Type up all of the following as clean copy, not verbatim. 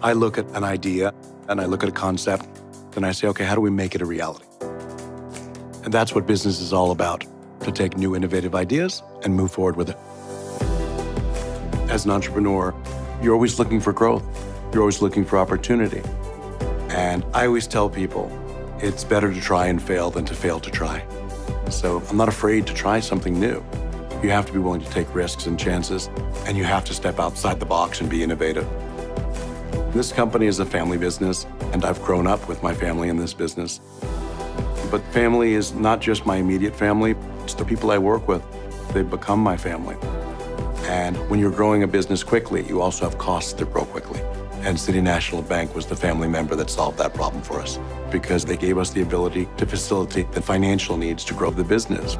I look at an idea and I look at a concept and I say, okay, how do we make it a reality? And that's what business is all about, to take new innovative ideas and move forward with it. As an entrepreneur, you're always looking for growth. You're always looking for opportunity. And I always tell people, it's better to try and fail than to fail to try. So I'm not afraid to try something new. You have to be willing to take risks and chances, and you have to step outside the box and be innovative. This company is a family business, and I've grown up with my family in this business. But family is not just my immediate family, it's the people I work with. They've become my family. And when you're growing a business quickly, you also have costs that grow quickly. And City National Bank was the family member that solved that problem for us, because they gave us the ability to facilitate the financial needs to grow the business.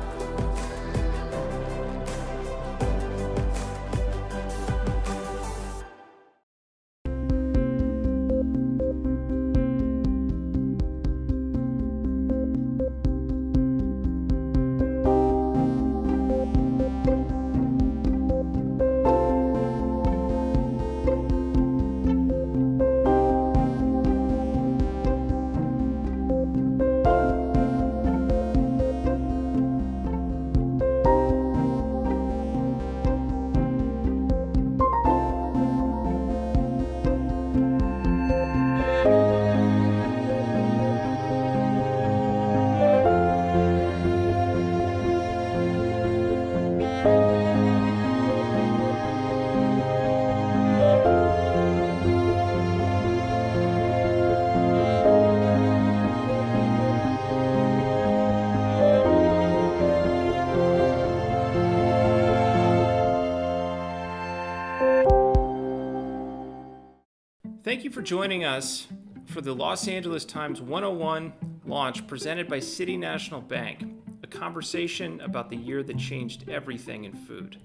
Thank you for joining us for the Los Angeles Times 101 launch presented by City National Bank, a conversation about the year that changed everything in food.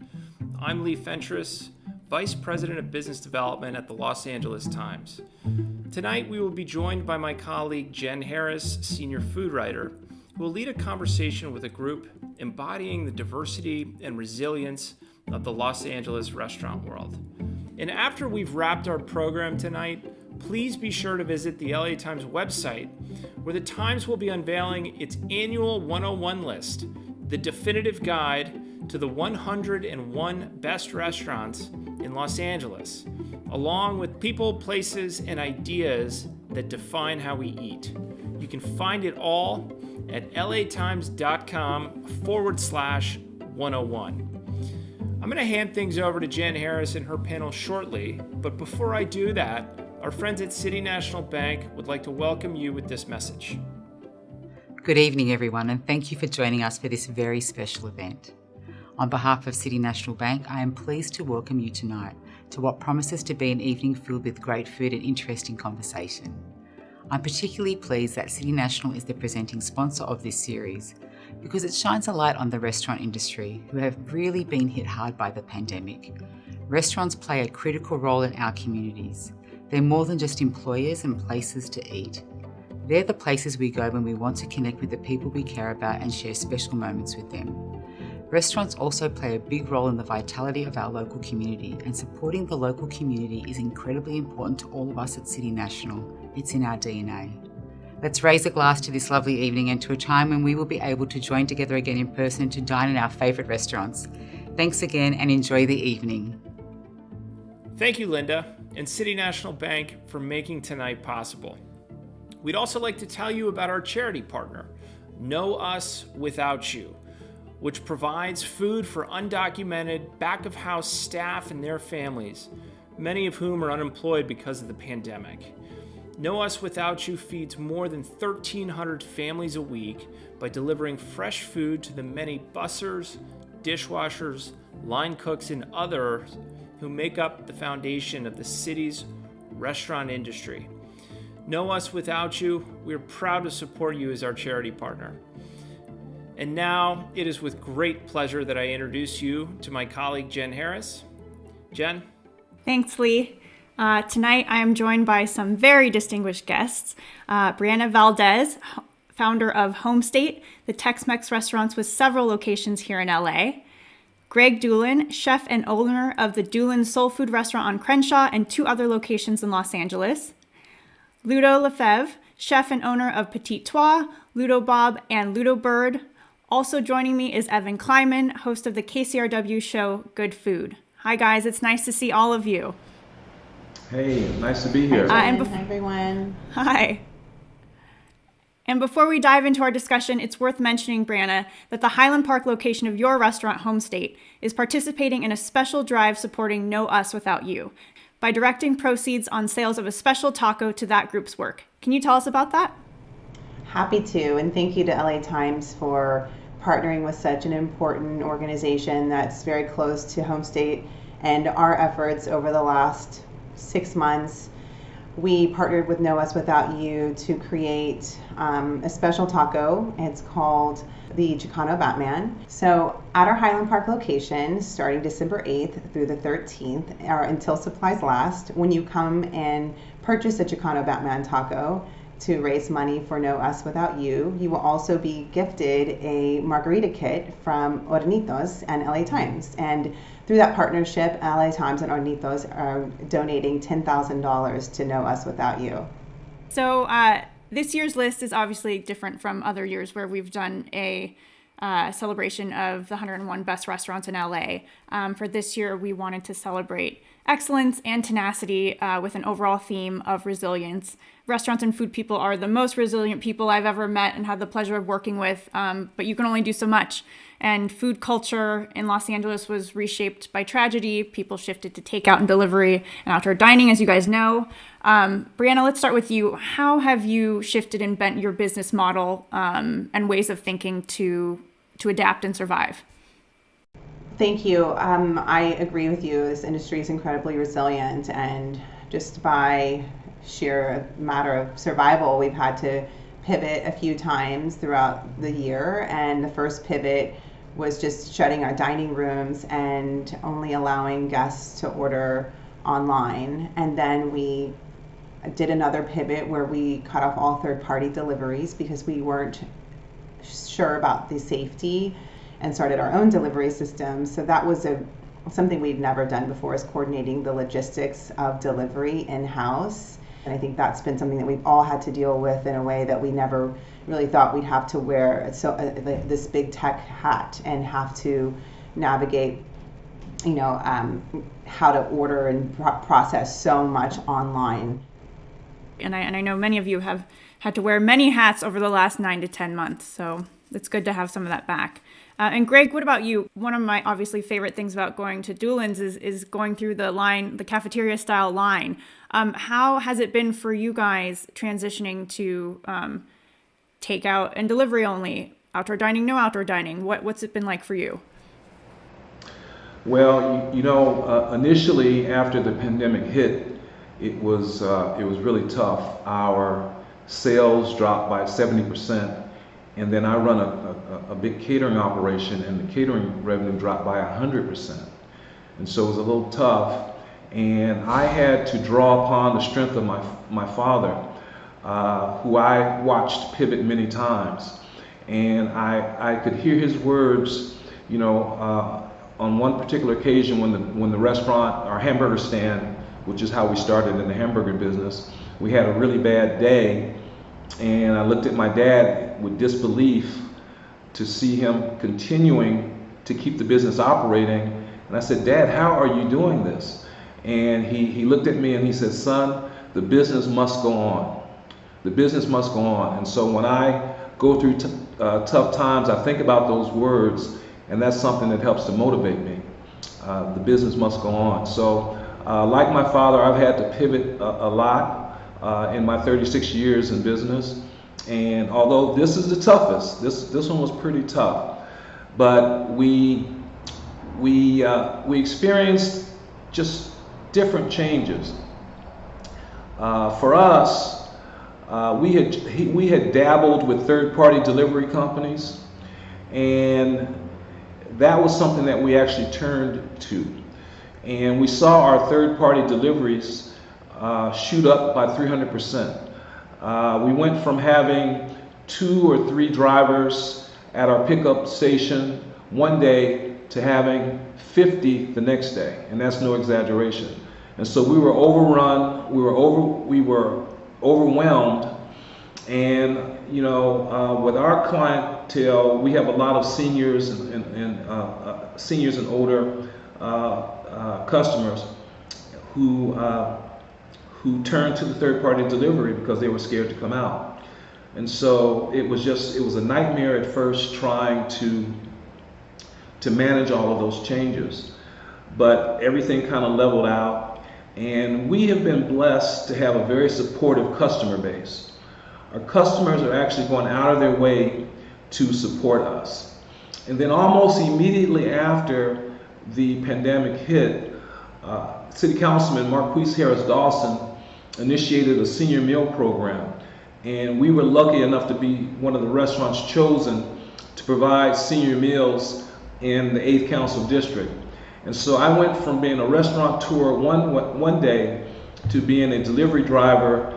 I'm Lee Fentress, Vice President of Business Development at the Los Angeles Times. Tonight we will be joined by my colleague Jen Harris, Senior Food Writer, who will lead a conversation with a group embodying the diversity and resilience of the Los Angeles restaurant world. And after we've wrapped our program tonight, please be sure to visit the LA Times website, where the Times will be unveiling its annual 101 list, the definitive guide to the 101 best restaurants in Los Angeles, along with people, places, and ideas that define how we eat. You can find it all at latimes.com/101. I'm going to hand things over to Jen Harris and her panel shortly, but before I do that, our friends at City National Bank would like to welcome you with this message. Good evening, everyone, and thank you for joining us for this very special event. On behalf of City National Bank, I am pleased to welcome you tonight to what promises to be an evening filled with great food and interesting conversation. I'm particularly pleased that City National is the presenting sponsor of this series, because it shines a light on the restaurant industry, who have really been hit hard by the pandemic. Restaurants play a critical role in our communities. They're more than just employers and places to eat. They're the places we go when we want to connect with the people we care about and share special moments with them. Restaurants also play a big role in the vitality of our local community, and supporting the local community is incredibly important to all of us at City National. It's in our DNA. Let's raise a glass to this lovely evening and to a time when we will be able to join together again in person to dine in our favourite restaurants. Thanks again and enjoy the evening. Thank you, Linda, and City National Bank for making tonight possible. We'd also like to tell you about our charity partner, Know Us Without You, which provides food for undocumented back-of-house staff and their families, many of whom are unemployed because of the pandemic. Know Us Without You feeds more than 1,300 families a week by delivering fresh food to the many bussers, dishwashers, line cooks, and others who make up the foundation of the city's restaurant industry. Know Us Without You, we're proud to support you as our charity partner. And now, it is with great pleasure that I introduce you to my colleague Jen Harris. Jen? Thanks, Lee. Tonight, I am joined by some very distinguished guests. Brianna Valdez, founder of Home State, the Tex-Mex restaurants with several locations here in LA. Greg Doolin, chef and owner of the Doolin Soul Food Restaurant on Crenshaw and 2 other locations in Los Angeles. Ludo Lefebvre, chef and owner of Petit Trois, Ludo Bob, and Ludo Bird. Also joining me is Evan Kleiman, host of the KCRW show Good Food. Hi guys, it's nice to see all of you. Hey, nice to be here. Hi, everyone. Hi. And before we dive into our discussion, it's worth mentioning, Brianna, that the Highland Park location of your restaurant, Home State, is participating in a special drive supporting No Us Without You by directing proceeds on sales of a special taco to that group's work. Can you tell us about that? Happy to, and thank you to LA Times for partnering with such an important organization that's very close to Home State and our efforts over the last 6 months. We partnered with No Us Without You to create a special taco. It's called the Chicano Batman. So at our Highland Park location, starting December 8th through the 13th, or until supplies last, when you come and purchase a Chicano Batman taco to raise money for No Us Without You, you will also be gifted a margarita kit from Hornitos and LA Times. And through that partnership, LA Times and Hornitos are donating $10,000 to No Us Without You. So this year's list is obviously different from other years where we've done a celebration of the 101 best restaurants in LA. For this year, we wanted to celebrate excellence and tenacity with an overall theme of resilience. Restaurants and food people are the most resilient people I've ever met and had the pleasure of working with, but you can only do so much. And food culture in Los Angeles was reshaped by tragedy. People shifted to takeout and delivery and outdoor dining, as you guys know. Brianna, let's start with you. How have you shifted and bent your business model and ways of thinking to adapt and survive? Thank you. I agree with you. This industry is incredibly resilient, and just by sheer matter of survival, we've had to pivot a few times throughout the year. And the first pivot was just shutting our dining rooms and only allowing guests to order online. And then we did another pivot where we cut off all third-party deliveries because we weren't sure about the safety, and started our own delivery system. So that was something we've never done before, is coordinating the logistics of delivery in-house. And I think that's been something that we've all had to deal with in a way that we never really thought we'd have to wear this big tech hat and have to navigate, how to order and process so much online. And I know many of you have had to wear many hats over the last 9 to 10 months, so it's good to have some of that back. And Greg, what about you? One of my obviously favorite things about going to Doolin's is going through the cafeteria style line. How has it been for you guys transitioning to takeout and delivery only, outdoor dining, no outdoor dining? What's it been like for you? Well, initially after the pandemic hit, it was really tough. Our sales dropped by 70%. And then I run a big catering operation, and the catering revenue dropped by 100%. And so it was a little tough. And I had to draw upon the strength of my father, who I watched pivot many times. And I could hear his words, on one particular occasion when the restaurant, our hamburger stand, which is how we started in the hamburger business, we had a really bad day. And I looked at my dad with disbelief to see him continuing to keep the business operating. And I said, "Dad, how are you doing this?" And he looked at me and he said, "Son, the business must go on. The business must go on." And so when I go through tough times, I think about those words, and that's something that helps to motivate me. The business must go on. So like my father, I've had to pivot a lot. In my 36 years in business, and although this is the toughest, this one was pretty tough, but we experienced just different changes. For us, we had dabbled with third-party delivery companies, and that was something that we actually turned to, and we saw our third-party deliveries shoot up by 300%. We went from having 2 or 3 drivers at our pickup station one day to having 50 the next day, and that's no exaggeration. And so we were overrun, we were overwhelmed, and with our clientele, we have a lot of seniors and older customers who turned to the third-party delivery because they were scared to come out. And so it was a nightmare at first trying to manage all of those changes. But everything kind of leveled out, and we have been blessed to have a very supportive customer base. Our customers are actually going out of their way to support us. And then almost immediately after the pandemic hit, City Councilman Marquise Harris Dawson initiated a senior meal program. And we were lucky enough to be one of the restaurants chosen to provide senior meals in the 8th Council District. And so I went from being a restaurateur one day to being a delivery driver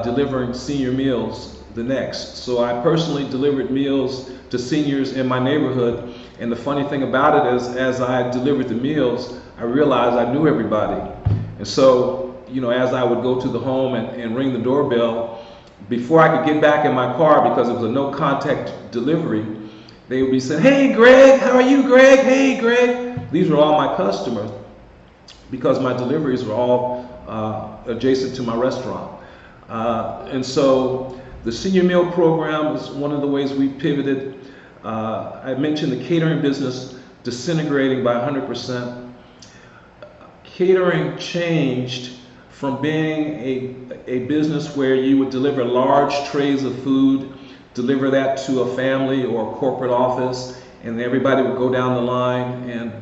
delivering senior meals the next. So I personally delivered meals to seniors in my neighborhood. And the funny thing about it is, as I delivered the meals, I realized I knew everybody. And so, as I would go to the home and ring the doorbell, before I could get back in my car, because it was a no contact delivery, they would be saying, "Hey Greg, how are you, Greg? Hey Greg." These were all my customers because my deliveries were all adjacent to my restaurant. And so the senior meal program is one of the ways we pivoted. I mentioned the catering business disintegrating by 100%. Catering changed from being a business where you would deliver large trays of food, deliver that to a family or a corporate office, and everybody would go down the line and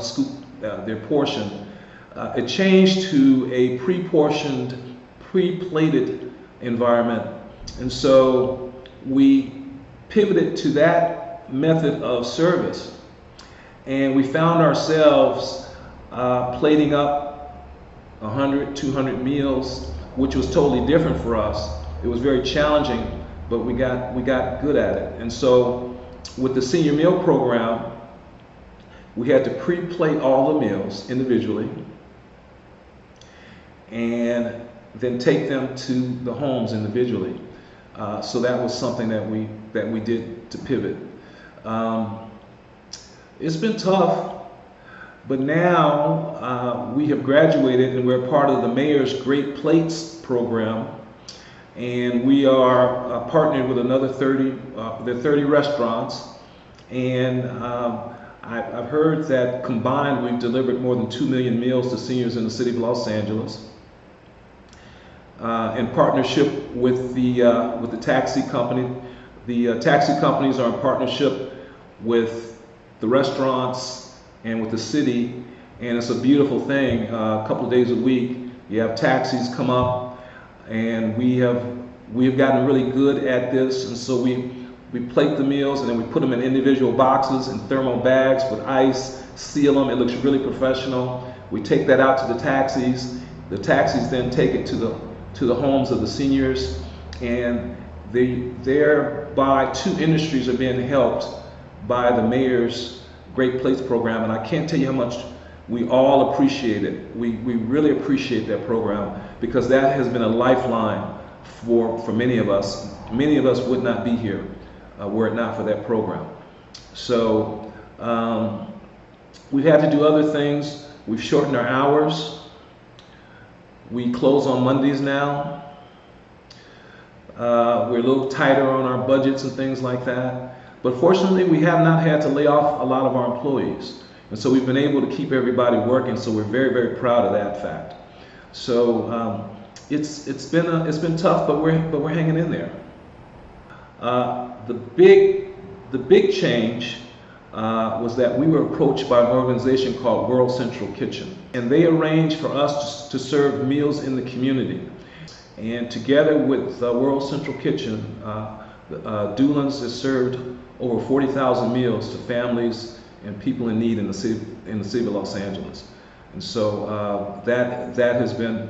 scoop their portion. It changed to a pre-portioned, pre-plated environment. And so we pivoted to that method of service. And we found ourselves plating up 100, 200 meals, which was totally different for us. It was very challenging, but we got good at it. And so with the senior meal program, we had to pre-plate all the meals individually and then take them to the homes individually. So that was something that we did to pivot. It's been tough, but now we have graduated and we're part of the Mayor's Great Plates program, and we are partnered with another 30 restaurants, and I've heard that combined we've delivered more than 2 million meals to seniors in the city of Los Angeles. In partnership with the taxi company. The taxi companies are in partnership with the restaurants and with the city, and it's a beautiful thing. A couple of days a week, you have taxis come up, and we have gotten really good at this, and so we plate the meals and then we put them in individual boxes in thermal bags with ice, seal them. It looks really professional. We take that out to the taxis. The taxis then take it to the homes of the seniors, and thereby 2 industries are being helped by the Mayor's Great Plates program, and I can't tell you how much we all appreciate it. We really appreciate that program, because that has been a lifeline for many of us. Many of us would not be here were it not for that program. So we've had to do other things. We've shortened our hours. We close on Mondays now. We're a little tighter on our budgets and things like that. But fortunately, we have not had to lay off a lot of our employees. And so we've been able to keep everybody working, so we're very, very proud of that fact. So it's been tough, but we're hanging in there. The big change was that we were approached by an organization called World Central Kitchen, and they arranged for us to serve meals in the community. And together with World Central Kitchen, Doolan's has served over 40,000 meals to families and people in need in the city of Los Angeles. And so that has been.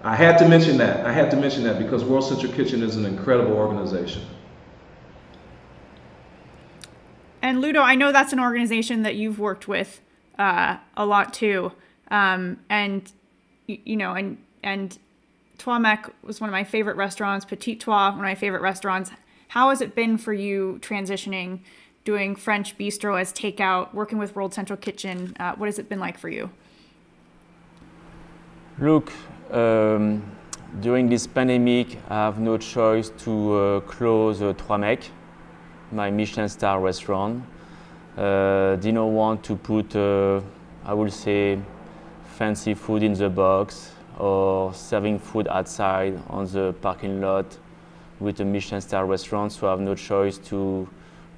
I had to mention that because World Central Kitchen is an incredible organization. And Ludo, I know that's an organization that you've worked with a lot too. And Trois Mec was one of my favorite restaurants, Petit Trois, one of my favorite restaurants. How has it been for you transitioning, doing French bistro as takeout, working with World Central Kitchen? What has it been like for you? Look, during this pandemic, I have no choice to close Trois Mec, my Michelin star restaurant. Didn't want to put, I would say, fancy food in the box or serving food outside on the parking lot with a Michelin star restaurant, so I have no choice to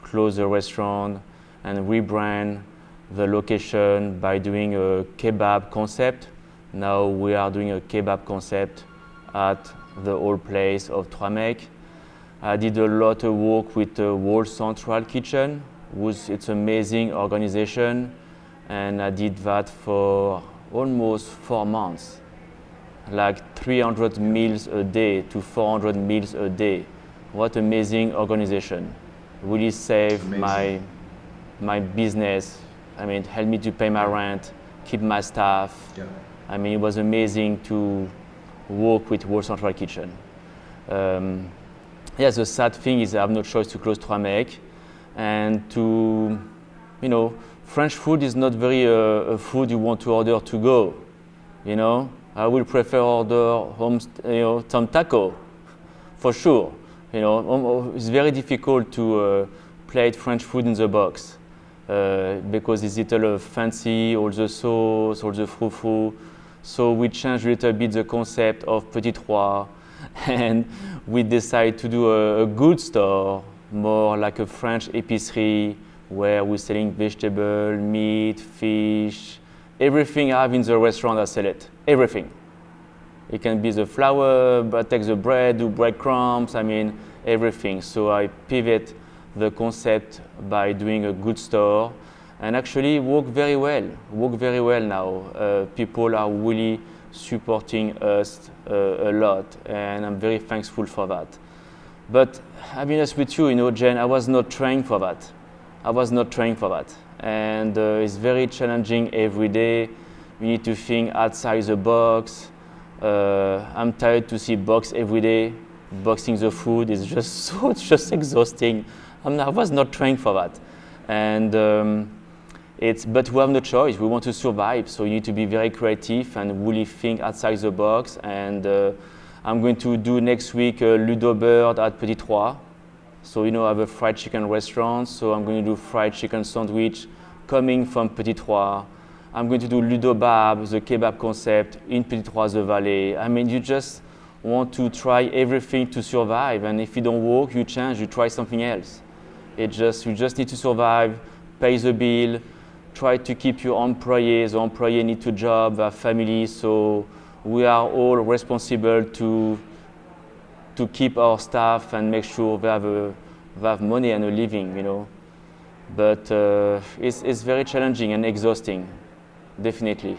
close the restaurant and rebrand the location by doing a kebab concept. Now we are doing a kebab concept at the old place of Trois Mec. I did a lot of work with the World Central Kitchen, it's an amazing organization, and I did that for almost 4 months. Like 300 meals a day to 400 meals a day. What amazing organization. Really saved my business. I mean, helped me to pay my rent, keep my staff. Yeah. I mean, it was amazing to work with World Central Kitchen. The sad thing is I have no choice to close Trois Mec, and French food is not very a food you want to order to go, I will prefer order home, some taco, for sure. It's very difficult to plate French food in the box because it's a little fancy, all the sauce, all the frou-frou. So we changed a little bit the concept of Petit Trois, and we decided to do a good store, more like a French épicerie, where we're selling vegetable, meat, fish, everything I have in the restaurant, I sell it. Everything. It can be the flour, but take the bread, do breadcrumbs, everything. So I pivot the concept by doing a good store, and actually work very well now. People are really supporting us a lot, and I'm very thankful for that. But I'll be honest with you, Jen, I was not trained for that. And it's very challenging every day. You need to think outside the box. I'm tired to see box every day. Boxing the food is just it's just exhausting. I was not trained for that. And but we have no choice. We want to survive, so you need to be very creative and really think outside the box. And I'm going to do next week a Ludo Bird at Petit Trois. So I have a fried chicken restaurant, so I'm going to do fried chicken sandwich coming from Petit Trois. I'm going to do Ludo Bab, the kebab concept in Petit Trois the Valley. You just want to try everything to survive, and if it don't work, you change, you try something else. You just need to survive, pay the bill, try to keep your employees. The employee need to job, have family, so we are all responsible to keep our staff and make sure they have money and a living, But it's very challenging and exhausting, definitely.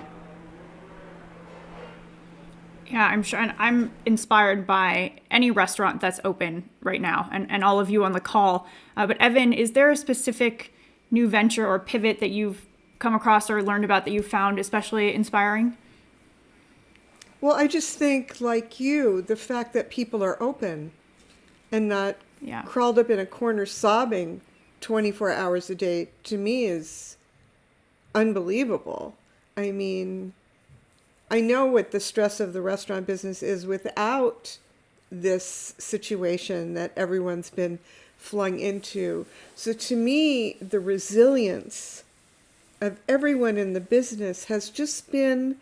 Yeah, I'm sure, and I'm inspired by any restaurant that's open right now, and all of you on the call. But Evan, is there a specific new venture or pivot that you've come across or learned about that you found especially inspiring? Well, I just think, like you, the fact that people are open and not crawled up in a corner sobbing 24 hours a day, to me is unbelievable. I know what the stress of the restaurant business is without this situation that everyone's been flung into. So to me, the resilience of everyone in the business has just been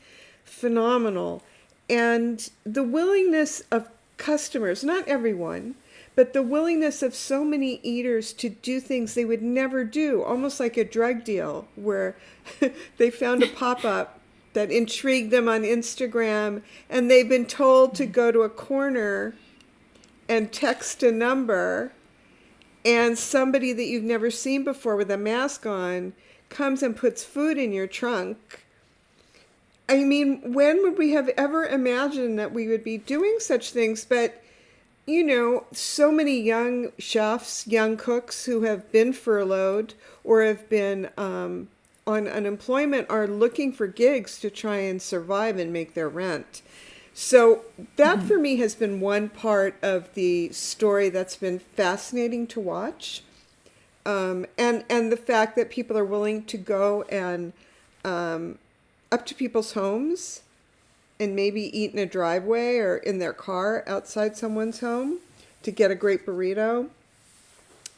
phenomenal. And the willingness of customers, not everyone, but the willingness of so many eaters to do things they would never do, almost like a drug deal where they found a pop-up that intrigued them on Instagram, and they've been told to go to a corner and text a number, and somebody that you've never seen before with a mask on comes and puts food in your trunk. When would we have ever imagined that we would be doing such things? But, so many young chefs, young cooks who have been furloughed or have been on unemployment are looking for gigs to try and survive and make their rent. So that for me has been one part of the story that's been fascinating to watch. And the fact that people are willing to go and up to people's homes and maybe eat in a driveway or in their car outside someone's home to get a great burrito.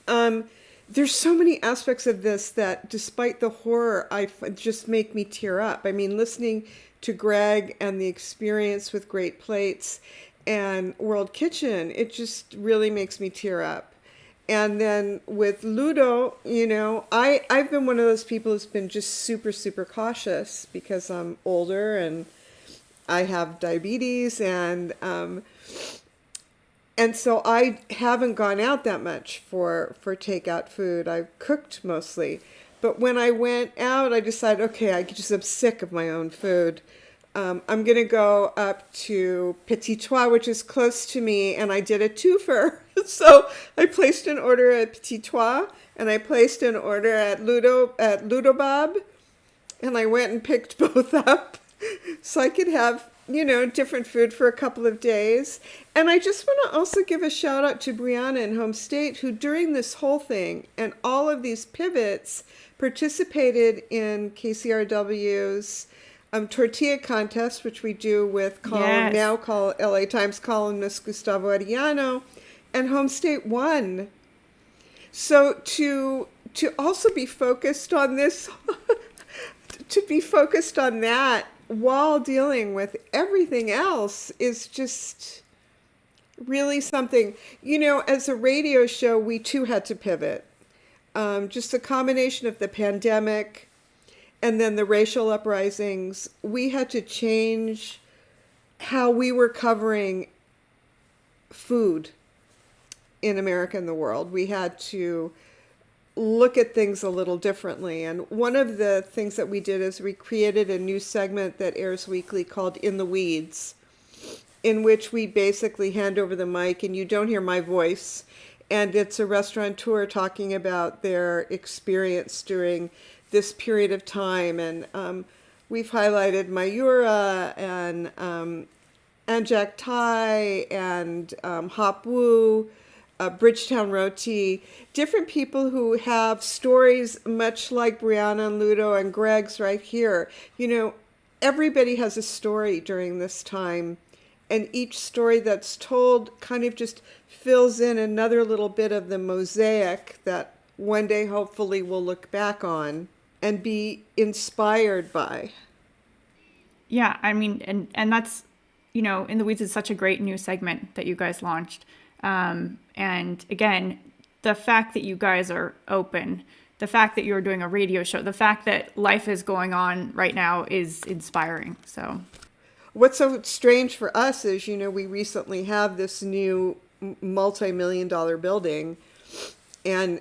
There's so many aspects of this that, despite the horror, just make me tear up. I mean, listening to Greg and the experience with Great Plates and World Kitchen, it just really makes me tear up. And then with Ludo, I've been one of those people who's been just super, super cautious because I'm older and I have diabetes, and so I haven't gone out that much for takeout food. I've cooked mostly. But when I went out, I decided, okay, I'm sick of my own food. I'm going to go up to Petit Trois, which is close to me, and I did a twofer. So I placed an order at Petit Trois, and I placed an order at Ludobob, and I went and picked both up so I could have, different food for a couple of days. And I just want to also give a shout out to Brianna in Home State, who during this whole thing and all of these pivots participated in KCRW's tortilla contest, which we do with now called LA Times columnist Gustavo Arellano, and Home State won. So to also be focused on this, to be focused on that while dealing with everything else is just really something. As a radio show, we too had to pivot. Just a combination of the pandemic and then the racial uprisings. We had to change how we were covering food in America and the world. We had to look at things a little differently. And one of the things that we did is we created a new segment that airs weekly called In the Weeds, in which we basically hand over the mic and you don't hear my voice. And it's a restaurateur talking about their experience during this period of time. And we've highlighted Mayura and Anjak Thai and Hop Woo, Bridgetown Roti, different people who have stories much like Brianna and Ludo and Greg's right here. Everybody has a story during this time, and each story that's told kind of just fills in another little bit of the mosaic that one day hopefully we'll look back on and be inspired by. Yeah, I mean, and that's, In the Weeds is such a great new segment that you guys launched. And again, the fact that you guys are open, the fact that you're doing a radio show, the fact that life is going on right now is inspiring. So what's so strange for us is, we recently have this new multi-million-dollar building, and,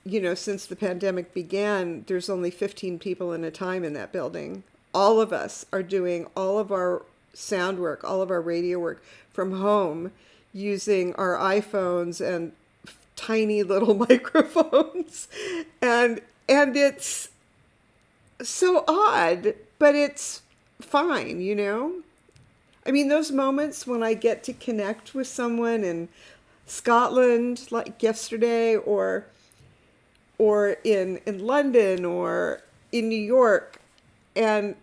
since the pandemic began, there's only 15 people at a time in that building. All of us are doing all of our sound work, all of our radio work from home, using our iPhones and tiny little microphones. And it's so odd, but it's fine, I mean, those moments when I get to connect with someone in Scotland, like yesterday, or in London or in New York, and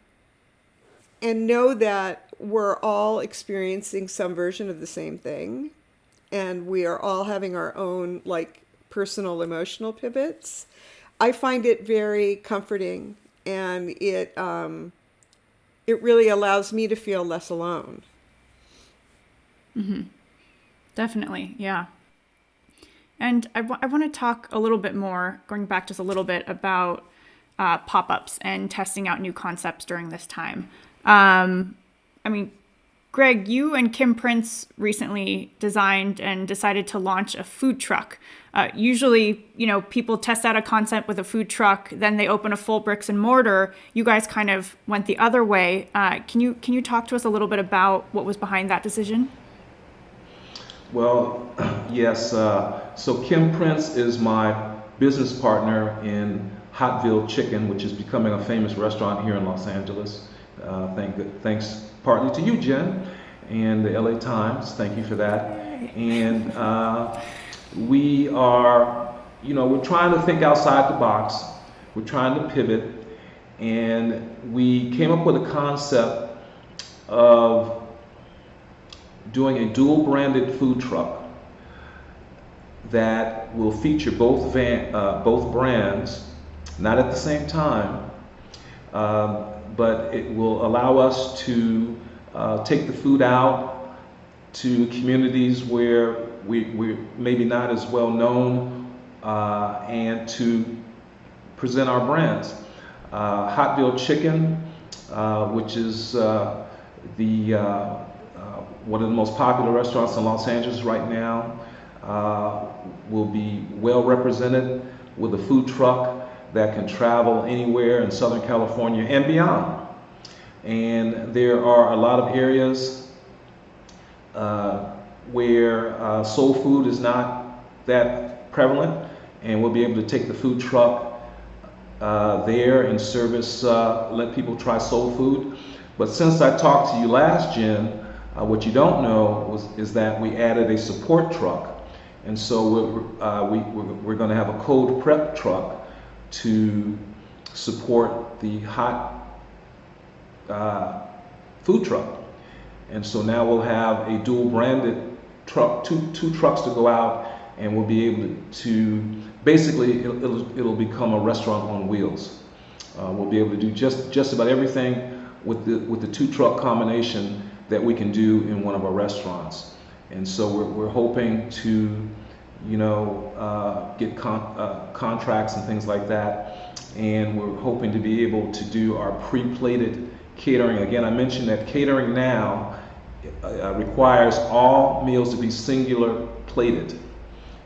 know that we're all experiencing some version of the same thing, and we are all having our own personal emotional pivots. I find it very comforting, and it really allows me to feel less alone. Mm-hmm. Definitely, yeah. And I want to talk a little bit more, going back just a little bit, about pop-ups and testing out new concepts during this time. I mean, Greg, you and Kim Prince recently designed and decided to launch a food truck. Usually, people test out a concept with a food truck, then they open a full bricks and mortar. You guys kind of went the other way. Can you talk to us a little bit about what was behind that decision? Well, yes. So Kim Prince is my business partner in Hotville Chicken, which is becoming a famous restaurant here in Los Angeles. Thanks partly to you, Jen, and the LA Times. Thank you for that. And we are, we're trying to think outside the box. We're trying to pivot. And we came up with a concept of doing a dual branded food truck that will feature both brands, not at the same time, but it will allow us to take the food out to communities where we're maybe not as well known, and to present our brands. Hotville Chicken, which is one of the most popular restaurants in Los Angeles right now, will be well represented with a food truck that can travel anywhere in Southern California and beyond. And there are a lot of areas where soul food is not that prevalent, and we'll be able to take the food truck there and service, let people try soul food. But since I talked to you last, Jen, what you don't know is that we added a support truck. And so we're going to have a cold prep truck to support the hot food truck. And so now we'll have a dual branded truck, two trucks to go out, and we'll be able to basically, it'll become a restaurant on wheels. We'll be able to do just about everything with the two truck combination that we can do in one of our restaurants. And so we're hoping to, get contracts and things like that. And we're hoping to be able to do our pre-plated catering. Again, I mentioned that catering now requires all meals to be singular plated.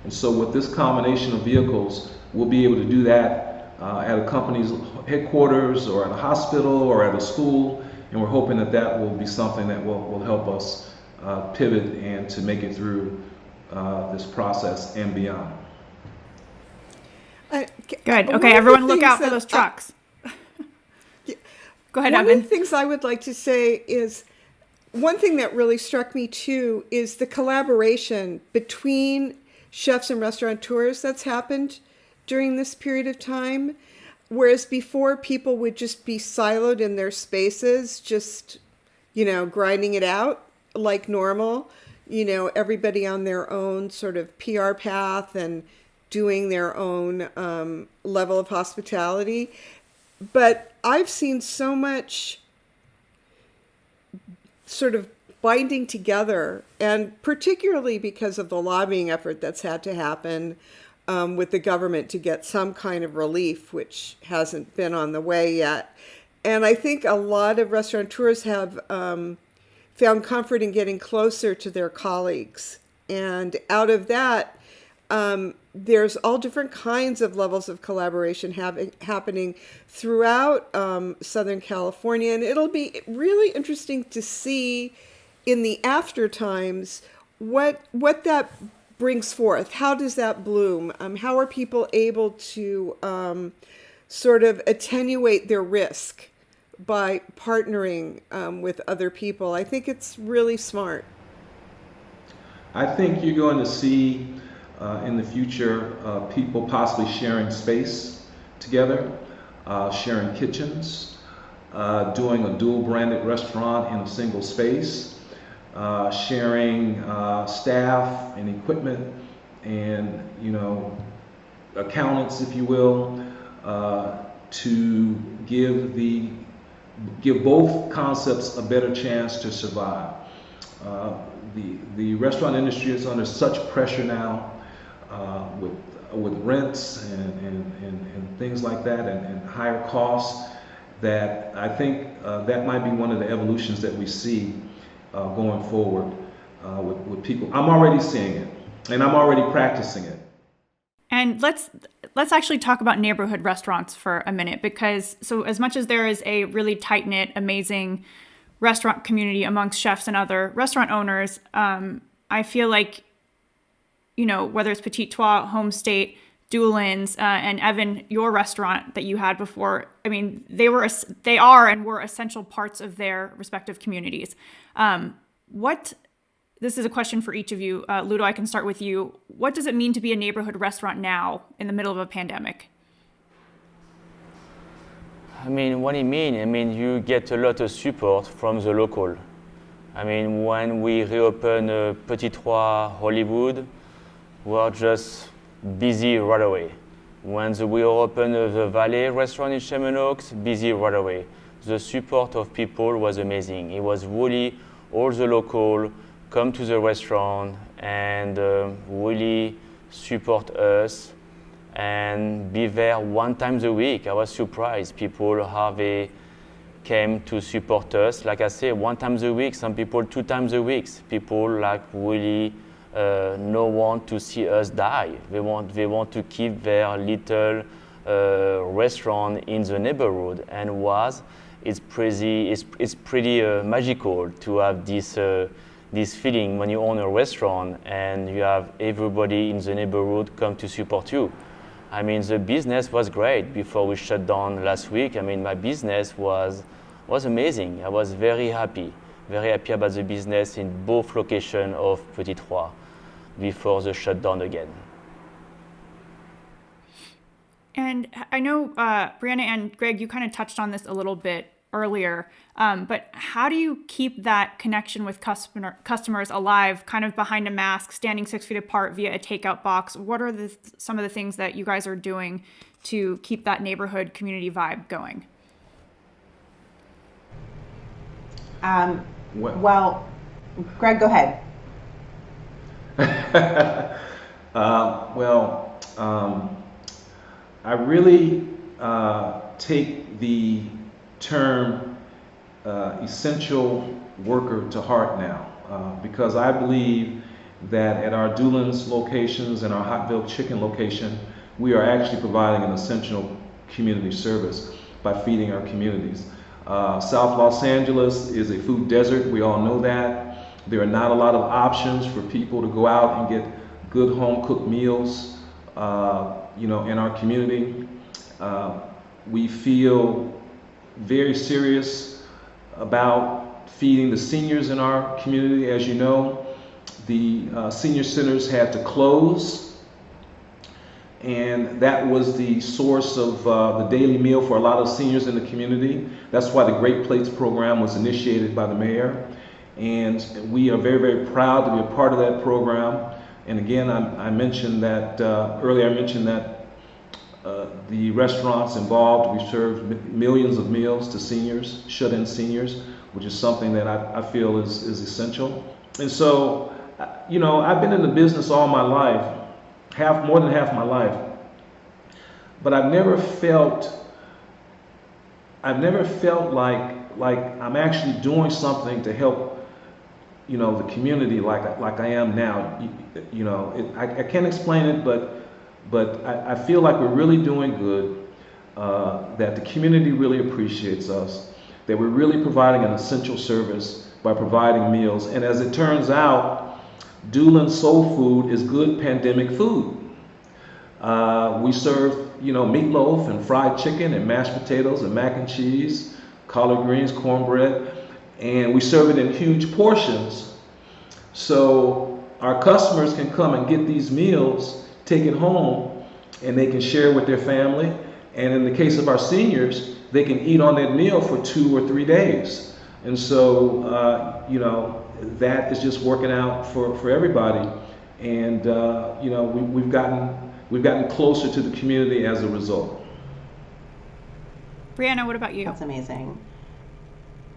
And so with this combination of vehicles, we'll be able to do that at a company's headquarters or at a hospital or at a school. And we're hoping that will be something that will help us pivot and to make it through this process and beyond. Good. Okay, everyone look out for those trucks. Go ahead, Evan. One of the things I would like to say is, one thing that really struck me too is the collaboration between chefs and restaurateurs that's happened during this period of time. Whereas before, people would just be siloed in their spaces, just, grinding it out like normal, everybody on their own sort of PR path and doing their own level of hospitality. But I've seen so much sort of binding together, and particularly because of the lobbying effort that's had to happen with the government to get some kind of relief, which hasn't been on the way yet. And I think a lot of restaurateurs have found comfort in getting closer to their colleagues. And out of that, there's all different kinds of levels of collaboration happening throughout Southern California. And it'll be really interesting to see in the after times what that brings forth. How does that bloom? How are people able to sort of attenuate their risk by partnering with other people? I think it's really smart. I think you're going to see in the future people possibly sharing space together, sharing kitchens, doing a dual branded restaurant in a single space, sharing staff and equipment and, accountants, if you will, to give both concepts a better chance to survive. The restaurant industry is under such pressure now with rents and things like that and higher costs, that I think that might be one of the evolutions that we see going forward with people. I'm already seeing it, and I'm already practicing it. And let's actually talk about neighborhood restaurants for a minute, because so as much as there is a really tight-knit, amazing restaurant community amongst chefs and other restaurant owners, I feel like whether it's Petit Trois, Home State, Doolin's, and Evan, your restaurant that you had before, I mean, they are and were essential parts of their respective communities. This is a question for each of you. Ludo, I can start with you. What does it mean to be a neighborhood restaurant now in the middle of a pandemic? I mean, what it means, you get a lot of support from the local. I mean, when we reopen Petit Trois Hollywood, we're just busy right away. When we opened the Valley restaurant in Sherman Oaks, busy right away. The support of people was amazing. It was really all the local come to the restaurant and really support us and be there one time a week. I was surprised. People came to support us. Like I say, one time a week, some people 2 times a week. People really no want to see us die. They want to keep their little restaurant in the neighborhood, and it's pretty magical to have this feeling when you own a restaurant and you have everybody in the neighborhood come to support you. I mean, the business was great before we shut down last week. I mean, my business was amazing. I was very happy about the business in both locations of Petit Trois before the shutdown again. And I know, Brianna and Greg, you kind of touched on this a little bit earlier, but how do you keep that connection with customers alive, kind of behind a mask, standing 6 feet apart via a takeout box? What are some of the things that you guys are doing to keep that neighborhood community vibe going? Well, Greg, go ahead. I really take the term essential worker to heart now, because I believe that at our Doolin's locations and our Hotville Chicken location, we are actually providing an essential community service by feeding our communities. South Los Angeles is a food desert. We all know that. There are not a lot of options for people to go out and get good home-cooked meals, in our community. We feel very serious about feeding the seniors in our community. As you know, the senior centers had to close, and that was the source of the daily meal for a lot of seniors in the community. That's why the Great Plates program was initiated by the mayor, and we are very, very proud to be a part of that program. And again, I mentioned that earlier. I mentioned that the restaurants involved, we served millions of meals to seniors, shut-in seniors, which is something that I feel is essential. And so, I've been in the business all my life, more than half my life, but I've never felt like I'm actually doing something to help, the community like I am now. I can't explain it, but I feel like we're really doing good, that the community really appreciates us, that we're really providing an essential service by providing meals. And as it turns out, Doolin's Soul Food is good pandemic food. We serve, meatloaf and fried chicken and mashed potatoes and mac and cheese, collard greens, cornbread, and we serve it in huge portions. So our customers can come and get these meals, take it home, and they can share with their family. And in the case of our seniors, they can eat on that meal for 2 or 3 days. And so, that is just working out for everybody. And, we've gotten closer to the community as a result. Brianna, what about you? That's amazing.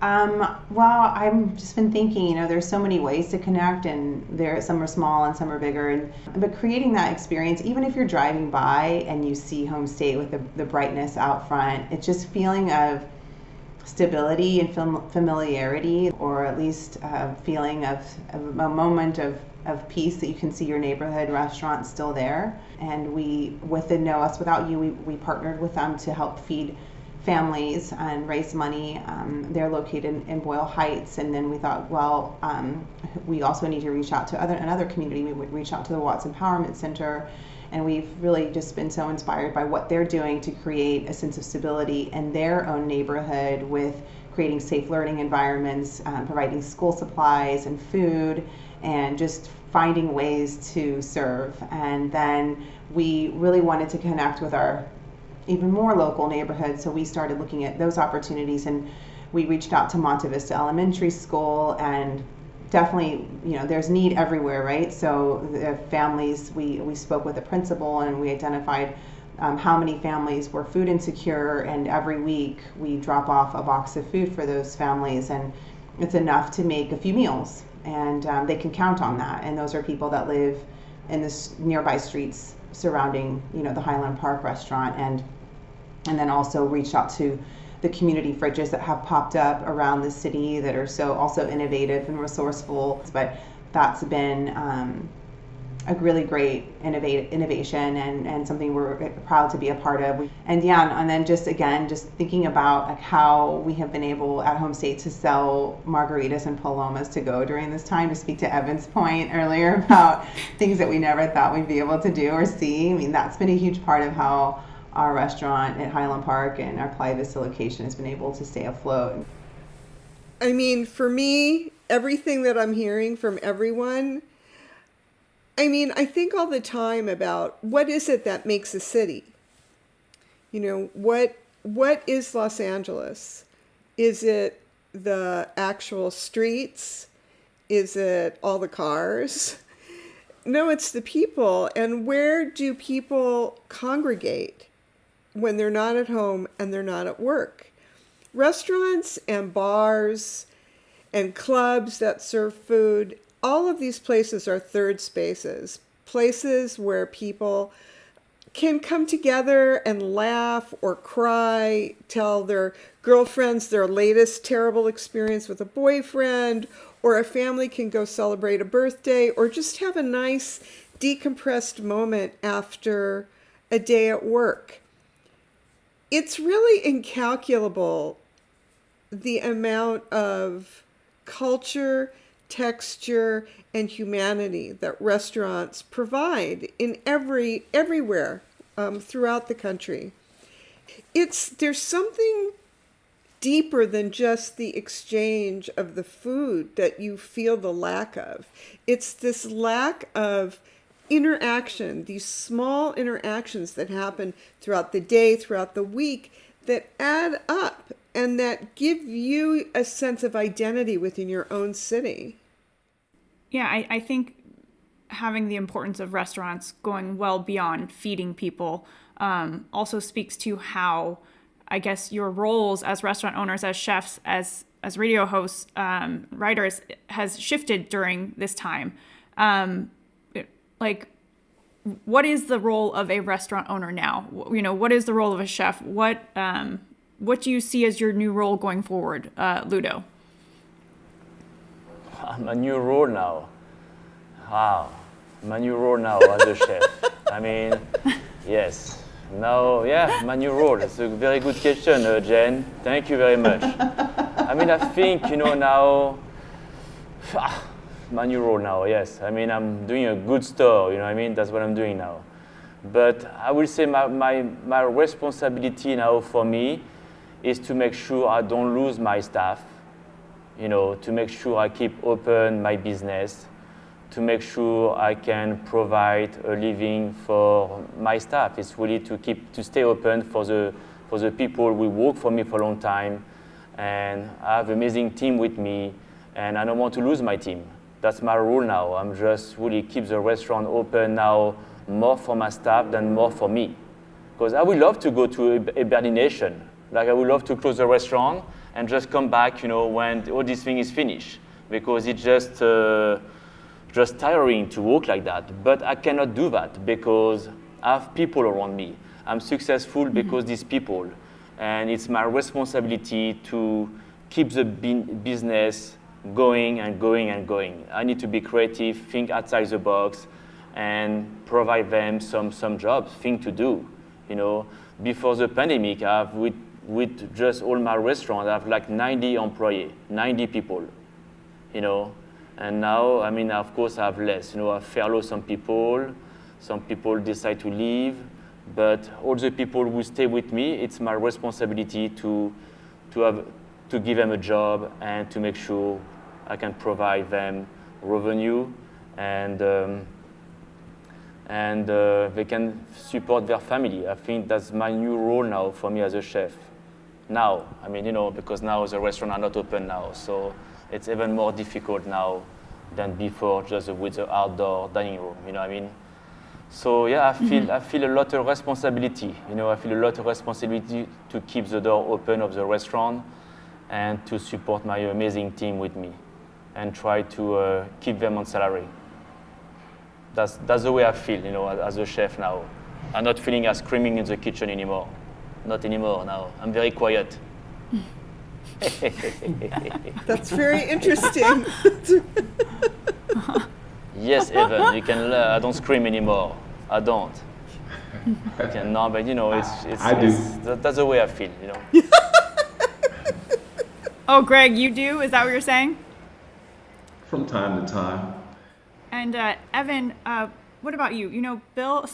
Well, I've just been thinking, there's so many ways to connect, and some are small and some are bigger. But creating that experience, even if you're driving by and you see Home State with the brightness out front, it's just feeling of stability and familiarity, or at least a feeling of a moment of peace, that you can see your neighborhood restaurant still there. And with the Know Us Without You, we partnered with them to help feed families and raise money. They're located in Boyle Heights, and then we thought, well, we also need to reach out to another community. We would reach out to the Watts Empowerment Center, and we've really just been so inspired by what they're doing to create a sense of stability in their own neighborhood with creating safe learning environments, providing school supplies and food, and just finding ways to serve. And then we really wanted to connect with our even more local neighborhoods, so we started looking at those opportunities, and we reached out to Monte Vista Elementary School, and definitely, there's need everywhere, right? So the families, we spoke with the principal, and we identified how many families were food insecure, and every week we drop off a box of food for those families, and it's enough to make a few meals, and they can count on that. And those are people that live in the nearby streets surrounding, the Highland Park restaurant, and then also reached out to the community fridges that have popped up around the city that are so also innovative and resourceful. But that's been a really great innovation and something we're proud to be a part of. And then just thinking about how we have been able at Home State to sell margaritas and palomas to go during this time, to speak to Evan's point earlier about things that we never thought we'd be able to do or see. I mean, that's been a huge part of how our restaurant at Highland Park and our Playa Vista location has been able to stay afloat. I mean, for me, everything that I'm hearing from everyone, I think all the time about what is it that makes a city? What is Los Angeles? Is it the actual streets? Is it all the cars? No, it's the people. And where do people congregate when they're not at home and they're not at work? Restaurants and bars and clubs that serve food, all of these places are third spaces, places where people can come together and laugh or cry, tell their girlfriends their latest terrible experience with a boyfriend, or a family can go celebrate a birthday, or just have a nice decompressed moment after a day at work. It's really incalculable, the amount of culture, texture, and humanity that restaurants provide in everywhere throughout the country. There's something deeper than just the exchange of the food that you feel the lack of. It's this lack of interaction, these small interactions that happen throughout the day, throughout the week, that add up and that give you a sense of identity within your own city. Yeah, I think having the importance of restaurants going well beyond feeding people also speaks to how, I guess, your roles as restaurant owners, as chefs, as radio hosts, writers, has shifted during this time. What is the role of a restaurant owner now? What is the role of a chef? What do you see as your new role going forward, Ludo? My new role now. Wow, my new role now as a chef. Yes. Now, my new role. It's a very good question, Jen. Thank you very much. I think, now, my new role now, yes. I'm doing a good store, that's what I'm doing now. But I will say my responsibility now for me is to make sure I don't lose my staff, to make sure I keep open my business, to make sure I can provide a living for my staff. It's really to stay open for the people who work for me for a long time, and I have an amazing team with me, and I don't want to lose my team. That's my rule now. I'm just really keep the restaurant open now, more for my staff than more for me. Because I would love to go to a hibernation. I would love to close the restaurant and just come back, when all this thing is finished. Because it's just tiring to work like that. But I cannot do that because I have people around me. I'm successful because these people. And it's my responsibility to keep the business going and going and going. I need to be creative, think outside the box, and provide them some jobs, thing to do. Before the pandemic, with just all my restaurants, I have like 90 employees, 90 people, you know. And now, I mean, of course, I have less. You know, I furlough some people decide to leave, but all the people who stay with me, it's my responsibility to give them a job and to make sure I can provide them revenue and they can support their family. I think that's my new role now for me as a chef. Now, I mean, you know, because now the restaurants are not open now, so it's even more difficult now than before, just with the outdoor dining room, you know what I mean? So yeah, I feel a lot of responsibility, you know, I feel a lot of responsibility to keep the door open of the restaurant and to support my amazing team with me and try to keep them on salary. That's the way I feel, you know, as a chef now. I'm not feeling as screaming in the kitchen anymore. Not anymore now. I'm very quiet. That's very interesting. Yes, Evan, you can. I don't scream anymore. I don't. No, but you know, that's the way I feel. You know. Oh, Greg, you do? Is that what you're saying? From time to time. And Evan, what about you? You know, Bill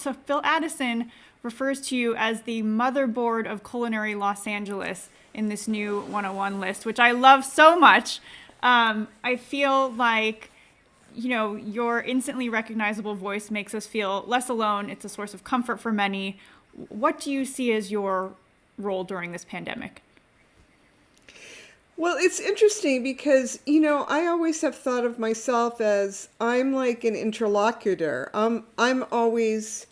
Addison refers to you as the motherboard of culinary Los Angeles in this new 101 list, which I love so much. I feel like, you know, your instantly recognizable voice makes us feel less alone. It's a source of comfort for many. What do you see as your role during this pandemic? Well, it's interesting because, you know, I always have thought of myself as I'm like an interlocutor. I'm always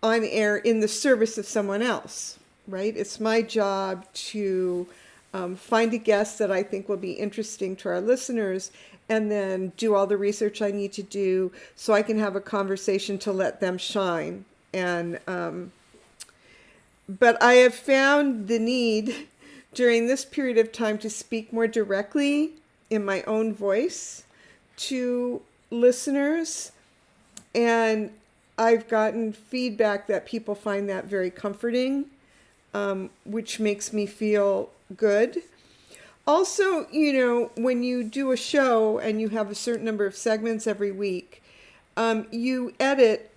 on air in the service of someone else, right? It's my job to find a guest that I think will be interesting to our listeners and then do all the research I need to do so I can have a conversation to let them shine. And but I have found the need during this period of time to speak more directly in my own voice to listeners. And I've gotten feedback that people find that very comforting, which makes me feel good. Also, you know, when you do a show and you have a certain number of segments every week, you edit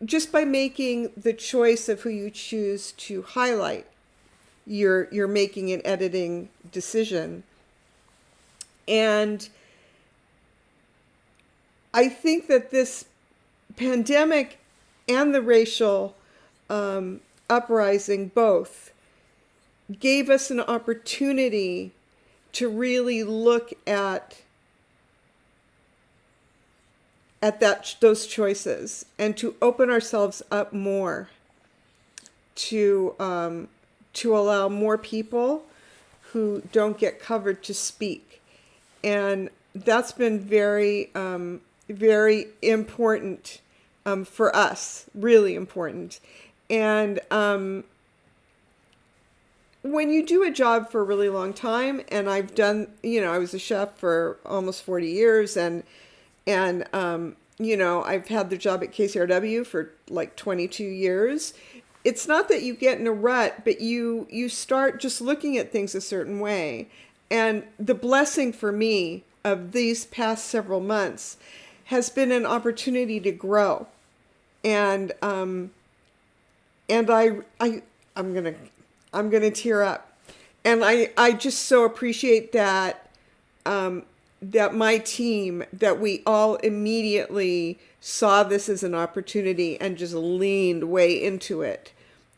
just by making the choice of who you choose to highlight. You're making an editing decision. And I think that this pandemic and the racial uprising both gave us an opportunity to really look at those choices and to open ourselves up more to allow more people who don't get covered to speak. And that's been very, very important for us, really important. And when you do a job for a really long time, and I've done, you know, I was a chef for almost 40 years, and you know, I've had the job at KCRW for like 22 years. It's not that you get in a rut, but you start just looking at things a certain way. And the blessing for me of these past several months has been an opportunity to grow. And I'm gonna tear up. And I just so appreciate that that my team, that we all immediately saw this as an opportunity and just leaned way into it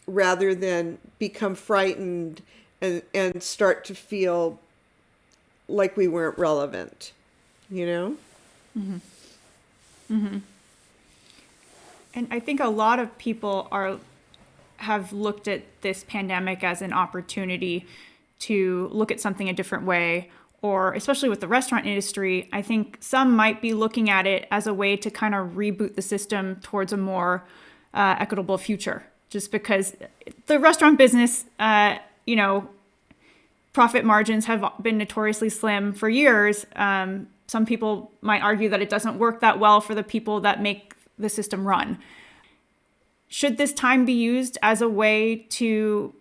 rather than become frightened and start to feel like we weren't relevant, you know? Mm-hmm. Mm-hmm. And I think a lot of people have looked at this pandemic as an opportunity to look at something a different way, or especially with the restaurant industry, I think some might be looking at it as a way to kind of reboot the system towards a more equitable future. Just because the restaurant business, you know, profit margins have been notoriously slim for years. Some people might argue that it doesn't work that well for the people that make the system run. Should this time be used as a way to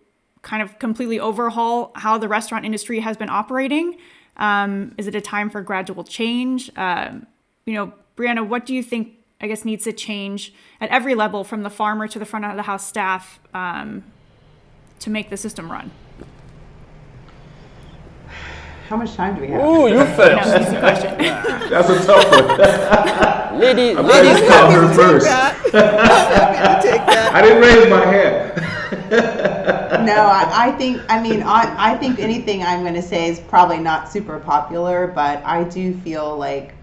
kind of completely overhaul how the restaurant industry has been operating? Is it a time for gradual change? Brianna, what do you think, I guess, needs to change at every level, from the farmer to the front of the house staff, to make the system run? How much time do we have? Ooh, you first. No, easy question. That's a tough one. Ladies Call her Take first. that. Happy to take that. I didn't raise my hand. No, I think anything I'm going to say is probably not super popular, but I do feel like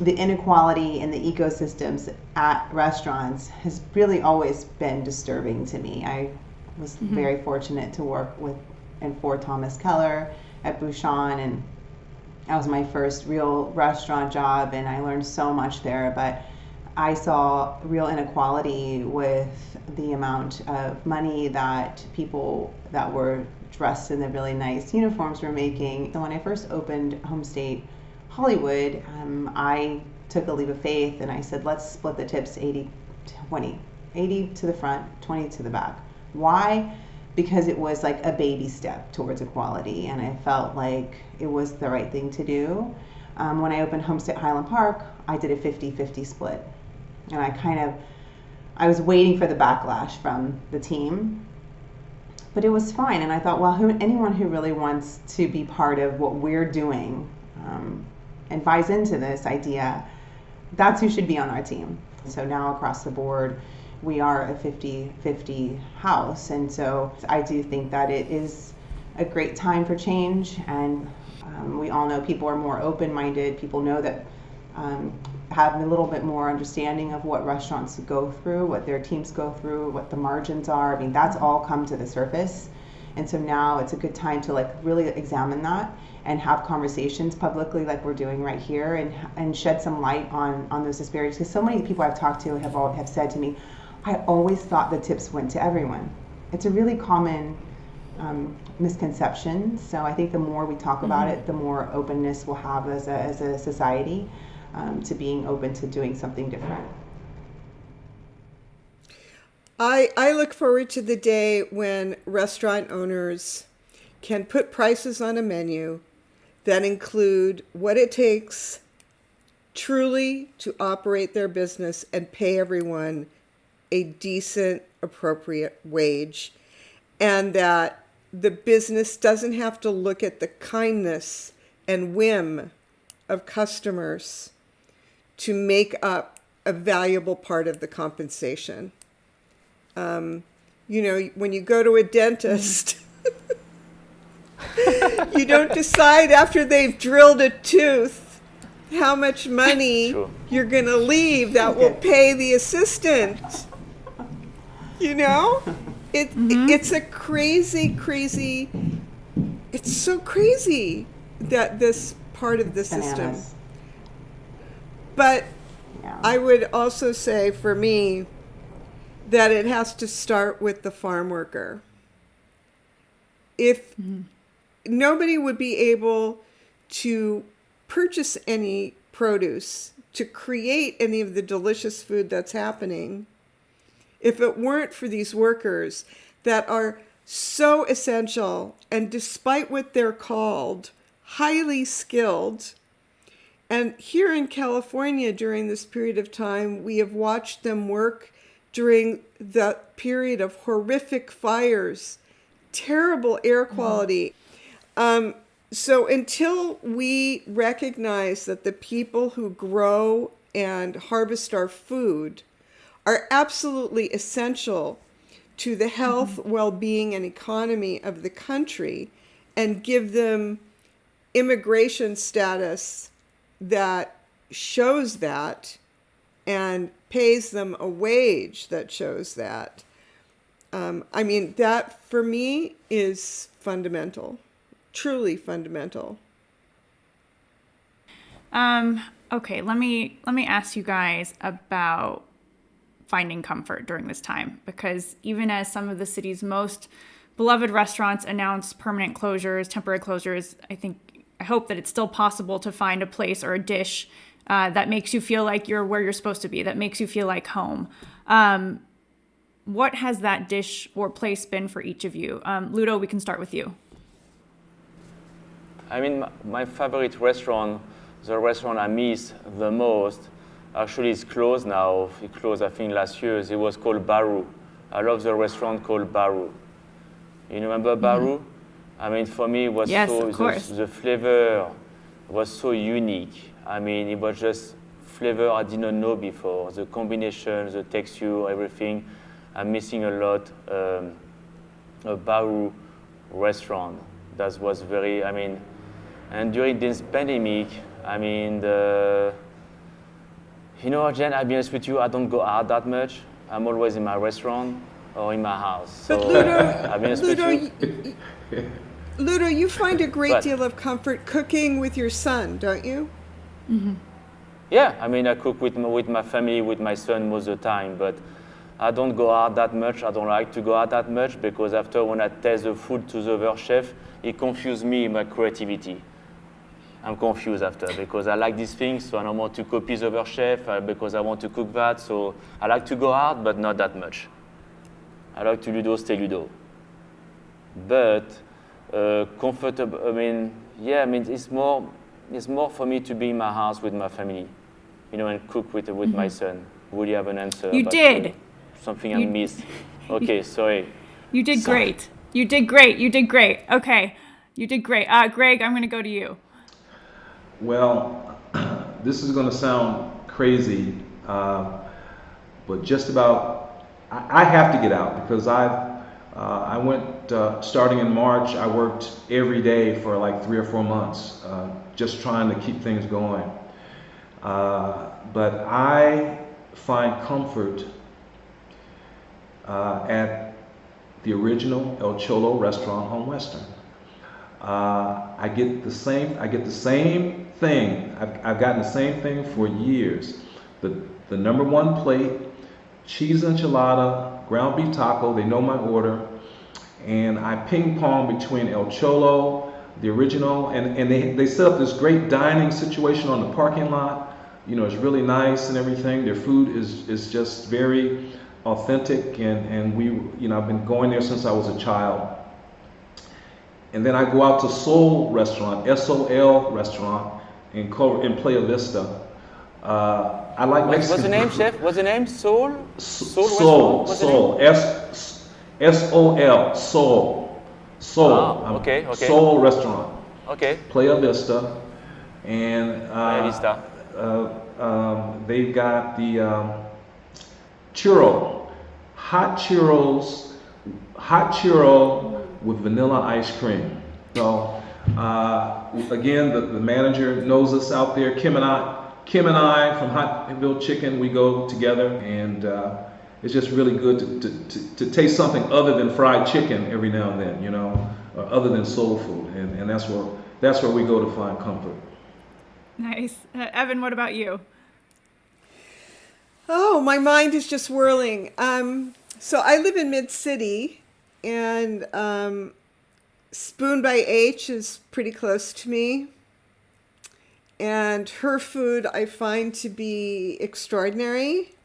the inequality in the ecosystems at restaurants has really always been disturbing to me. I was very fortunate to work for Thomas Keller at Bouchon, and that was my first real restaurant job, and I learned so much there. But I saw real inequality with the amount of money that people that were dressed in the really nice uniforms were making. So when I first opened Homestate Hollywood, I took a leap of faith and I said, let's split the tips 80-20, 80 to the front, 20 to the back. Why? Because it was like a baby step towards equality, and I felt like it was the right thing to do. When I opened Homestead Highland Park, I did a 50-50 split. And I was waiting for the backlash from the team, but it was fine. And I thought, well, anyone who really wants to be part of what we're doing and buys into this idea, that's who should be on our team. So now across the board, we are a 50-50 house. And so I do think that it is a great time for change. And we all know people are more open-minded. People know that have a little bit more understanding of what restaurants go through, what their teams go through, what the margins are. I mean, that's all come to the surface. And so now it's a good time to like really examine that and have conversations publicly like we're doing right here, and shed some light on those disparities. Because so many people I've talked to have said to me, I always thought the tips went to everyone. It's a really common misconception. So I think the more we talk about it, the more openness we'll have as a society to being open to doing something different. I look forward to the day when restaurant owners can put prices on a menu that include what it takes truly to operate their business and pay everyone a decent, appropriate wage, and that the business doesn't have to look at the kindness and whim of customers to make up a valuable part of the compensation. When you go to a dentist, you don't decide after they've drilled a tooth how much money you're going to leave that will pay the assistant. It's a crazy, it's so crazy that this part of the system. But I would also say, for me, that it has to start with the farm worker. If nobody would be able to purchase any produce to create any of the delicious food that's happening, if it weren't for these workers that are so essential, and despite what they're called, highly skilled. And here in California, during this period of time, we have watched them work during the period of horrific fires, terrible air quality. So until we recognize that the people who grow and harvest our food are absolutely essential to the health, well-being, and economy of the country, and give them immigration status that shows that and pays them a wage that shows that. That for me is fundamental, truly fundamental. Okay, let me ask you guys about finding comfort during this time, because even as some of the city's most beloved restaurants announce permanent closures, temporary closures, I hope that it's still possible to find a place or a dish that makes you feel like you're where you're supposed to be, that makes you feel like home. what has that dish or place been for each of you? Ludo, we can start with you. I mean, my favorite restaurant, the restaurant I miss the most, actually it's closed now. It closed, I think, last year. It was called Baru. I love the restaurant called Baru. You remember Baru? I mean, for me, it was yes, so, of course. the flavor was so unique. I mean, it was just flavor I didn't know before. The combination, the texture, everything. I'm missing a lot a Baru restaurant. That was very, I mean, and during this pandemic, I mean, you know, Jen, I'll be honest with you, I don't go out that much. I'm always in my restaurant or in my house. So, But Ludo, I'll be honest with you. Ludo, you find a great deal of comfort cooking with your son, don't you? Mm-hmm. Yeah, I mean, I cook with my family, with my son most of the time, but I don't go out that much. I don't like to go out that much because after when I taste the food to the other chef, it confuses me in my creativity. I'm confused after because I like these things, so I don't want to copy the other chef because I want to cook that. So I like to go out, but not that much. I like to Ludo, stay Ludo. But comfortable, I mean, yeah, I mean, it's more for me to be in my house with my family, you know, and cook with my son. Would you have an answer? You did. Something I missed. Okay, sorry. You did great. You did great. You did great. Okay, you did great. Greg, I'm going to go to you. Well, this is going to sound crazy, but just about, I have to get out because I went, starting in March, I worked every day for like 3 or 4 months, just trying to keep things going. But I find comfort at the original El Cholo restaurant on Western. I get the same thing. I've gotten the same thing for years. The number one plate, cheese enchilada, ground beef taco. They know my order, and I ping pong between El Cholo, the original, and they set up this great dining situation on the parking lot. You know, it's really nice and everything. Their food is just very authentic, and we, you know, I've been going there since I was a child. And then I go out to Soul Restaurant, S-O-L Restaurant in Playa Vista. I like Mexican. What's the name, chef? What's the name? Soul? Soul. S-O-L. Soul. Ah, okay. Soul Restaurant. Okay. Playa Vista. And Playa Vista. They've got the churro. Hot churro with vanilla ice cream. So again, the manager knows us out there. Kim and I from Hotville Chicken, we go together, and it's just really good to taste something other than fried chicken every now and then, you know, or other than soul food, and that's where we go to find comfort. Nice. Evan, what about you? Oh, my mind is just whirling. So I live in Mid-City, and Spoon by H is pretty close to me. And her food I find to be extraordinary.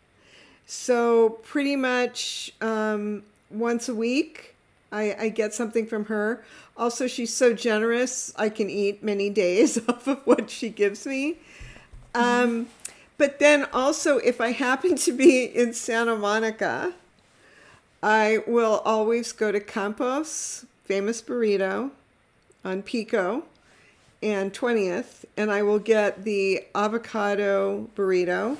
So pretty much once a week, I get something from her. Also, she's so generous, I can eat many days off of what she gives me. But then also, if I happen to be in Santa Monica, I will always go to Campos, famous burrito, on Pico and 20th, and I will get the avocado burrito,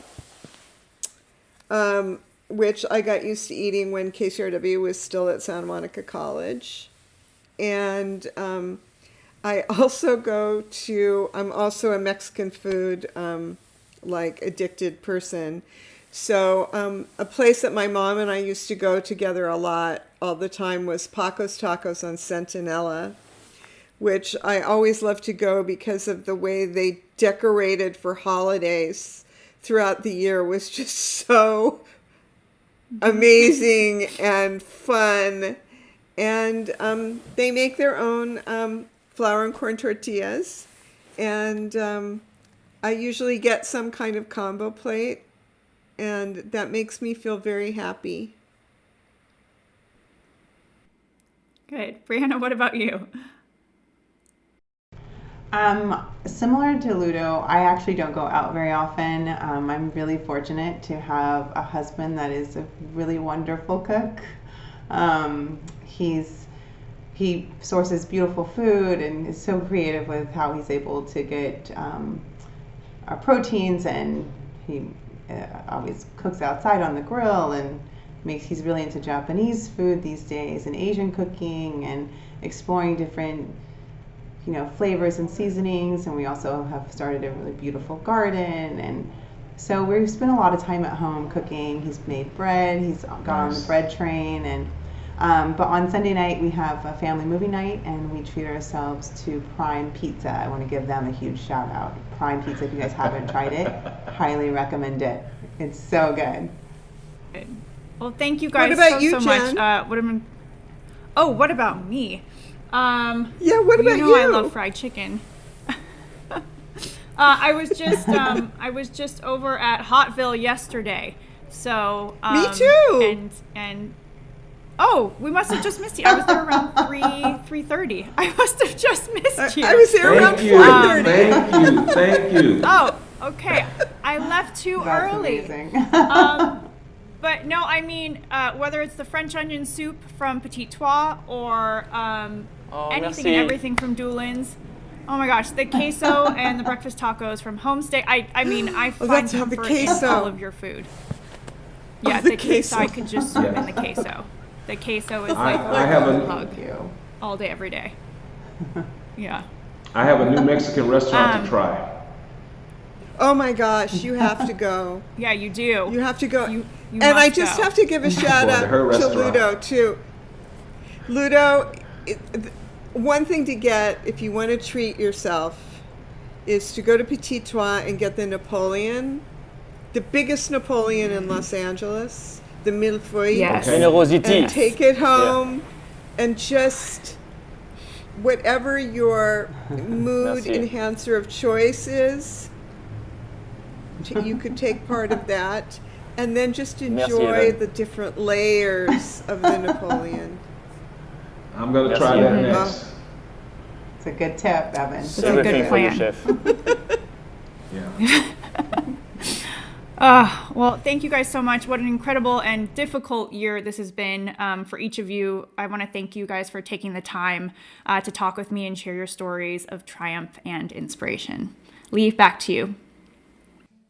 which I got used to eating when KCRW was still at Santa Monica College. And I also I'm also a Mexican food, addicted person. So a place that my mom and I used to go together a lot, all the time, was Paco's Tacos on Centinela, which I always loved to go because of the way they decorated for holidays throughout the year. Was just so amazing and fun. And they make their own flour and corn tortillas. And I usually get some kind of combo plate. And that makes me feel very happy. Good. Brianna, what about you? Similar to Ludo, I actually don't go out very often. I'm really fortunate to have a husband that is a really wonderful cook. He sources beautiful food and is so creative with how he's able to get our proteins, and he always cooks outside on the grill and he's really into Japanese food these days and Asian cooking and exploring different flavors and seasonings. And we also have started a really beautiful garden, and so we've spent a lot of time at home cooking. He's made bread, he's gone on the bread train, and but on Sunday night we have a family movie night and we treat ourselves to Prime Pizza. I want to give them a huge shout out. Prime Pizza, if you guys haven't tried it, highly recommend it. It's so good. Well, thank you guys What about so you, much. Jen? What about me? What about you? I love fried chicken. I was just over at Hotville yesterday. So me too. And we must have just missed you. I was there around 3:30. I must have just missed you. I was there around 4:30. Thank you. Oh, okay. I left too That's early. amazing. But no, I mean, whether it's the French onion soup from Petit Trois or anything and everything from Doolin's. Oh my gosh, the queso and the breakfast tacos from Homestay. I mean, I find comfort in all of your food. Yeah, the queso. I could just swim in the queso. The queso is like I have a hug all day, every day. Yeah. I have a new Mexican restaurant to try. Oh my gosh, you have to go. Yeah, you do. You have to go. You And I must just go. have to give a shout out her to restaurant. Ludo too. Ludo, one thing to get if you want to treat yourself is to go to Petit Trois and get the Napoleon, the biggest Napoleon in Los Angeles, the millefeuille. Yes. Generosity. And take it home and just whatever your mood Merci. enhancer of choice is, you could take part of that and then just Merci, enjoy Evan. the different layers of the Napoleon. I'm going to Merci, try that Evan. next. It's a good tip, Evan. a Everything good for you, plan. chef. Yeah. Well, thank you guys so much. What an incredible and difficult year this has been for each of you. I want to thank you guys for taking the time to talk with me and share your stories of triumph and inspiration. Lee, back to you.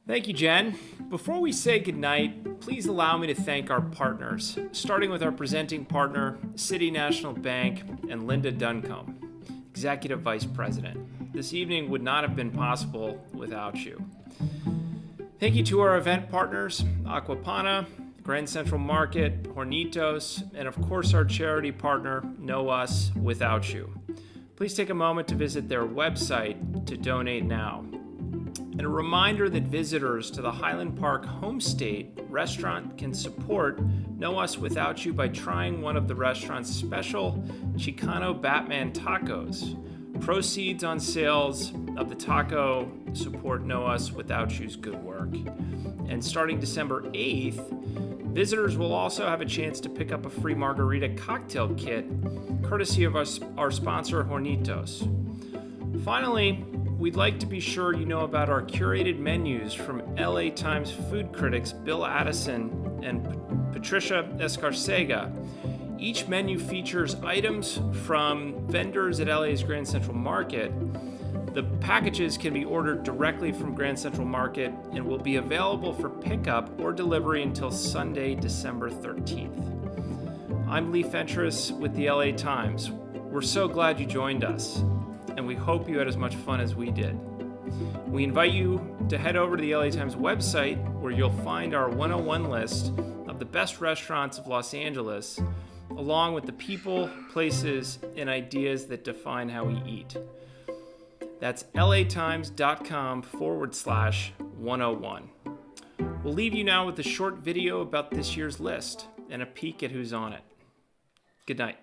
Thank you, Jen. Before we say goodnight, please allow me to thank our partners, starting with our presenting partner, City National Bank, and Linda Duncombe, Executive Vice President. This evening would not have been possible without you. Thank you to our event partners, Aquapana, Grand Central Market, Hornitos, and of course our charity partner, Know Us Without You. Please take a moment to visit their website to donate now. And a reminder that visitors to the Highland Park Homestay restaurant can support Know Us Without You by trying one of the restaurant's special Chicano Batman tacos. Proceeds on sales of the taco support Know Us Without You's good work. And starting December 8th, visitors will also have a chance to pick up a free margarita cocktail kit, courtesy of our sponsor, Hornitos. Finally, we'd like to be sure you know about our curated menus from LA Times food critics Bill Addison and Patricia Escarcega. Each menu features items from vendors at LA's Grand Central Market. The packages can be ordered directly from Grand Central Market and will be available for pickup or delivery until Sunday, December 13th. I'm Lee Fentress with the LA Times. We're so glad you joined us, and we hope you had as much fun as we did. We invite you to head over to the LA Times website, where you'll find our 101 list of the best restaurants of Los Angeles, along with the people, places, and ideas that define how we eat. That's latimes.com/101. We'll leave you now with a short video about this year's list and a peek at who's on it. Good night.